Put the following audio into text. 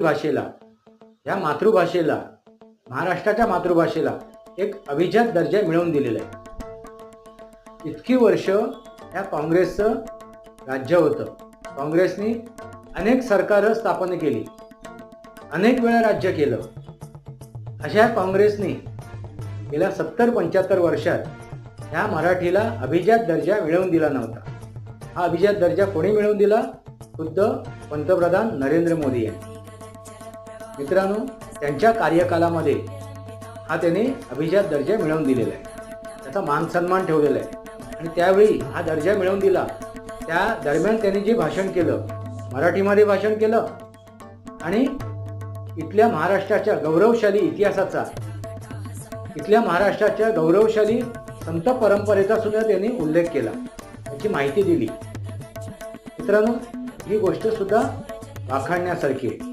भाषेला, या मातृभाषेला, महाराष्ट्राच्या मातृभाषेला एक अभिजात दर्जा मिळवून दिलेला आहे। इतकी वर्ष या काँग्रेसचं राज्य होतं। काँग्रेसने अनेक सरकारं स्थापन केली, अनेक वेळा राज्य केलं। अशा काँग्रेसने गेल्या 70-75 वर्षात ह्या मराठीला अभिजात दर्जा मिळवून दिला नव्हता। हा अभिजात दर्जा कोणी मिळवून दिला? खुद्द पंतप्रधान नरेंद्र मोदी यांनी। मित्रांनो, त्यांच्या कार्यकालामध्ये हा त्याने अभिजात दर्जा मिळवून दिलेला आहे, त्याचा मान सन्मान ठेवलेला आहे। आणि त्यावेळी हा दर्जा मिळवून दिला त्या दरम्यान त्यांनी जे भाषण केलं, मराठीमध्ये भाषण केलं आणि इथल्या महाराष्ट्राच्या गौरवशाली इतिहासाचा, इथल्या महाराष्ट्राच्या गौरवशाली संत परंपरेचा सुद्धा त्यांनी उल्लेख केला, त्याची माहिती दिली। मित्रांनो, ही गोष्ट सुद्धा वाखाणण्यासारखी आहे।